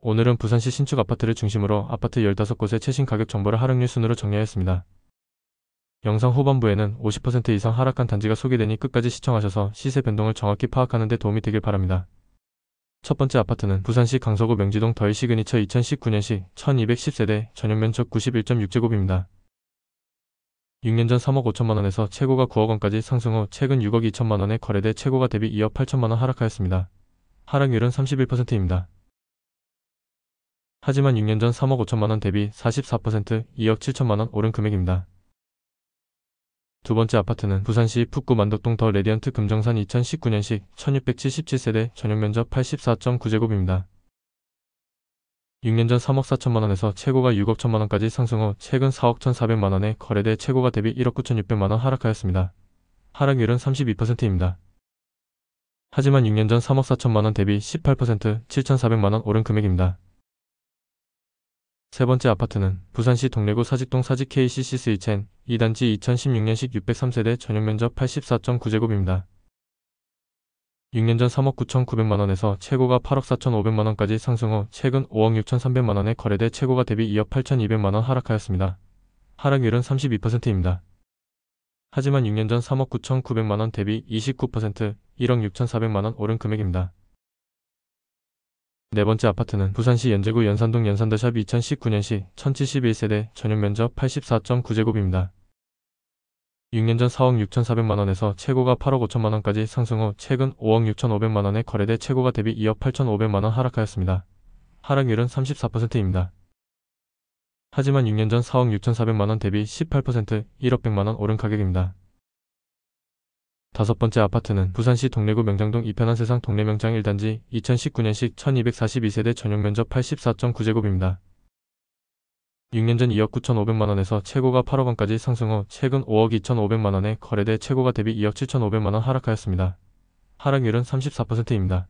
오늘은 부산시 신축 아파트를 중심으로 아파트 15곳의 최신 가격 정보를 하락률 순으로 정리하였습니다. 영상 후반부에는 50% 이상 하락한 단지가 소개되니 끝까지 시청하셔서 시세 변동을 정확히 파악하는 데 도움이 되길 바랍니다. 첫 번째 아파트는 부산시 강서구 명지동 더힐 시그니처 2019년식 1210세대 전용 면적 91.6제곱입니다. 6년 전 3억 5천만원에서 최고가 9억원까지 상승 후 최근 6억 2천만원에 거래돼 최고가 대비 2억 8천만원 하락하였습니다. 하락률은 31%입니다. 하지만 6년 전 3억 5천만원 대비 44% 2억 7천만원 오른 금액입니다. 두 번째 아파트는 부산시 북구 만덕동 더 레디언트 금정산 2019년식 1677세대 전용 면적 84.9제곱입니다. 6년 전 3억 4천만원에서 최고가 6억 1천만원까지 상승 후 최근 4억 1,400만원에 거래돼 최고가 대비 1억 9,600만원 하락하였습니다. 하락률은 32%입니다. 하지만 6년 전 3억 4천만원 대비 18% 7,400만원 오른 금액입니다. 세 번째 아파트는 부산시 동래구 사직동 사직 KCC 스위첸 2단지 2016년식 603세대 전용 면적 84.9제곱입니다. 6년 전 3억 9,900만원에서 최고가 8억 4,500만원까지 상승 후 최근 5억 6,300만원에 거래돼 최고가 대비 2억 8,200만원 하락하였습니다. 하락률은 32%입니다. 하지만 6년 전 3억 9,900만원 대비 29% 1억 6,400만원 오른 금액입니다. 네 번째 아파트는 부산시 연제구 연산동 연산더샵 2019년식 1071세대 전용 면적 84.9제곱입니다. 6년 전 4억 6,400만원에서 최고가 8억 5천만원까지 상승 후 최근 5억 6,500만원에 거래돼 최고가 대비 2억 8,500만원 하락하였습니다. 하락률은 34%입니다. 하지만 6년 전 4억 6,400만원 대비 18% 1억 100만원 오른 가격입니다. 다섯 번째 아파트는 부산시 동래구 명장동 이편한 세상 동래명장 1단지 2019년식 1242세대 전용 면적 84.9제곱입니다. 6년 전 2억 9,500만원에서 최고가 8억원까지 상승 후 최근 5억 2,500만원에 거래돼 최고가 대비 2억 7,500만원 하락하였습니다. 하락률은 34%입니다.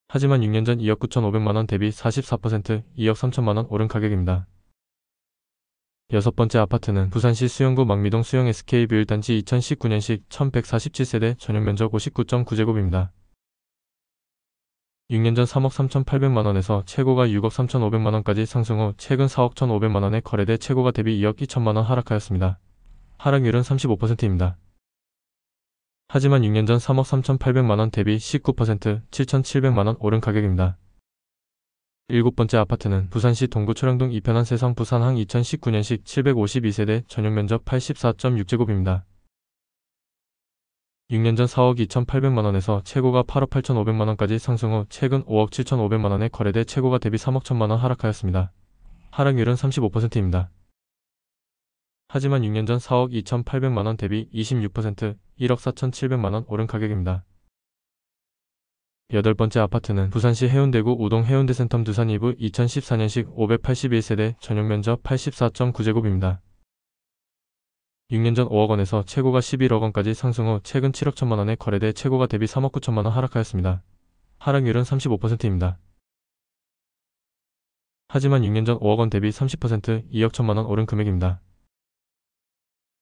하지만 6년 전 2억 9,500만원 대비 44% 2억 3천만원 오른 가격입니다. 여섯 번째 아파트는 부산시 수영구 망미동 수영 SK뷰 1단지 2019년식 1147세대 전용 면적 59.9제곱입니다. 6년 전 3억 3,800만원에서 최고가 6억 3,500만원까지 상승 후 최근 4억 1,500만원에 거래돼 최고가 대비 2억 2천만원 하락하였습니다. 하락률은 35%입니다. 하지만 6년 전 3억 3,800만원 대비 19% 7,700만원 오른 가격입니다. 일곱 번째 아파트는 부산시 동구 초량동 이편한 세상 부산항 2019년식 752세대 전용 면적 84.6제곱입니다. 6년 전 4억 2,800만원에서 최고가 8억 8,500만원까지 상승 후 최근 5억 7,500만원에 거래돼 최고가 대비 3억 1천만원 하락하였습니다. 하락률은 35%입니다. 하지만 6년 전 4억 2,800만원 대비 26% 1억 4,700만원 오른 가격입니다. 여덟 번째 아파트는 부산시 해운대구 우동 해운대 센텀 두산 2부 2014년식 581세대 전용 면적 84.9제곱입니다. 6년 전 5억원에서 최고가 11억원까지 상승 후 최근 7억 1천만원에 거래돼 최고가 대비 3억 9천만원 하락하였습니다. 하락률은 35%입니다. 하지만 6년 전 5억원 대비 30% 2억 1천만원 오른 금액입니다.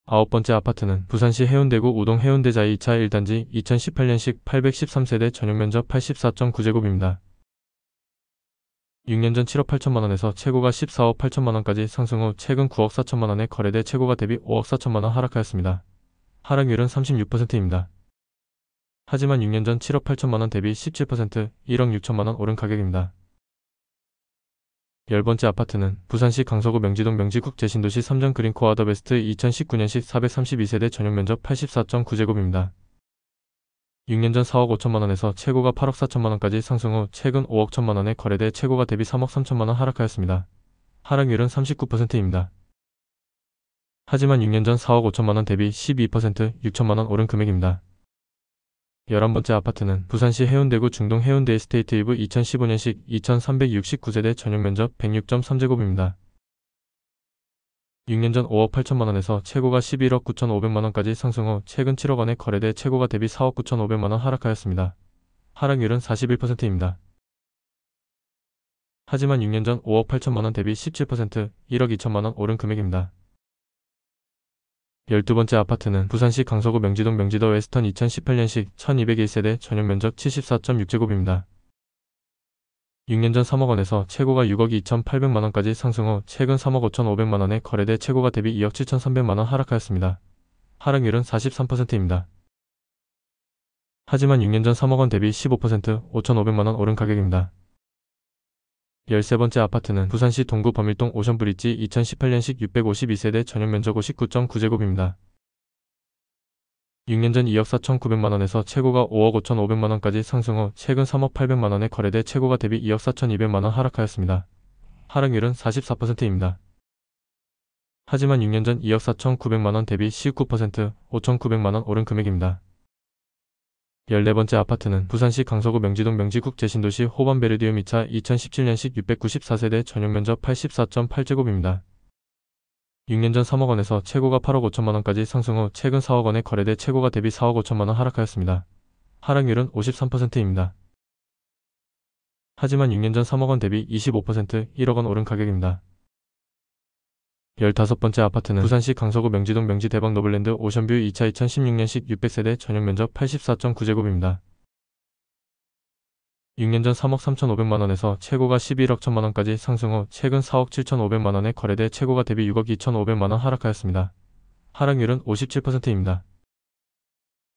아홉 번째 아파트는 부산시 해운대구 우동 해운대자이 2차 1단지 2018년식 813세대 전용 면적 84.9제곱입니다. 6년 전 7억 8천만원에서 최고가 14억 8천만원까지 상승 후 최근 9억 4천만원에 거래돼 최고가 대비 5억 4천만원 하락하였습니다. 하락률은 36%입니다. 하지만 6년 전 7억 8천만원 대비 17% 1억 6천만원 오른 가격입니다. 열 번째 아파트는 부산시 강서구 명지동 명지국제신도시 3정 그린코어 더베스트 2019년식 432세대 전용 면적 84.9제곱입니다. 6년 전 4억 5천만원에서 최고가 8억 4천만원까지 상승 후 최근 5억 1천만원에 거래돼 최고가 대비 3억 3천만원 하락하였습니다. 하락률은 39%입니다. 하지만 6년 전 4억 5천만원 대비 12% 6천만원 오른 금액입니다. 11번째 아파트는 부산시 해운대구 중동 해운대 에스테이트 2부 2015년식 2369세대 전용 면적 106.3제곱입니다. 6년 전 5억 8천만원에서 최고가 11억 9,500만원까지 상승 후 최근 7억원에 거래돼 최고가 대비 4억 9,500만원 하락하였습니다. 하락률은 41%입니다. 하지만 6년 전 5억 8천만원 대비 17% 1억 2천만원 오른 금액입니다. 12번째 아파트는 부산시 강서구 명지동 명지더 웨스턴 2018년식 1201세대 전용 면적 74.6제곱입니다. 6년 전 3억 원에서 최고가 6억 2,800만 원까지 상승 후 최근 3억 5,500만 원에 거래돼 최고가 대비 2억 7,300만 원 하락하였습니다. 하락률은 43%입니다. 하지만 6년 전 3억 원 대비 15% 5,500만 원 오른 가격입니다. 13번째 아파트는 부산시 동구 범일동 오션브릿지 2018년식 652세대 전용 면적 59.9제곱입니다. 6년 전 2억 4,900만 원에서 최고가 5억 5,500만 원까지 상승 후 최근 3억 800만 원에 거래돼 최고가 대비 2억 4,200만 원 하락하였습니다. 하락률은 44%입니다. 하지만 6년 전 2억 4,900만 원 대비 19% 5,900만 원 오른 금액입니다. 14번째 아파트는 부산시 강서구 명지동 명지국제신도시 호반베르디움 2차 2017년식 694세대 전용 면적 84.8제곱입니다. 6년 전 3억 원에서 최고가 8억 5천만 원까지 상승 후 최근 4억 원에 거래돼 최고가 대비 4억 5천만 원 하락하였습니다. 하락률은 53%입니다. 하지만 6년 전 3억 원 대비 25% 1억 원 오른 가격입니다. 15번째 아파트는 부산시 강서구 명지동 명지대박 노블랜드 오션뷰 2차 2016년식 600세대 전용 면적 84.9제곱입니다. 6년 전 3억 3,500만 원에서 최고가 11억 1천만 원까지 상승 후 최근 4억 7,500만 원에 거래돼 최고가 대비 6억 2,500만 원 하락하였습니다. 하락률은 57%입니다.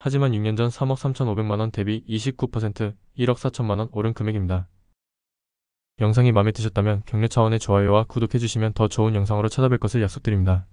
하지만 6년 전 3억 3,500만 원 대비 29% 1억 4천만 원 오른 금액입니다. 영상이 마음에 드셨다면 격려 차원의 좋아요와 구독해주시면 더 좋은 영상으로 찾아뵐 것을 약속드립니다.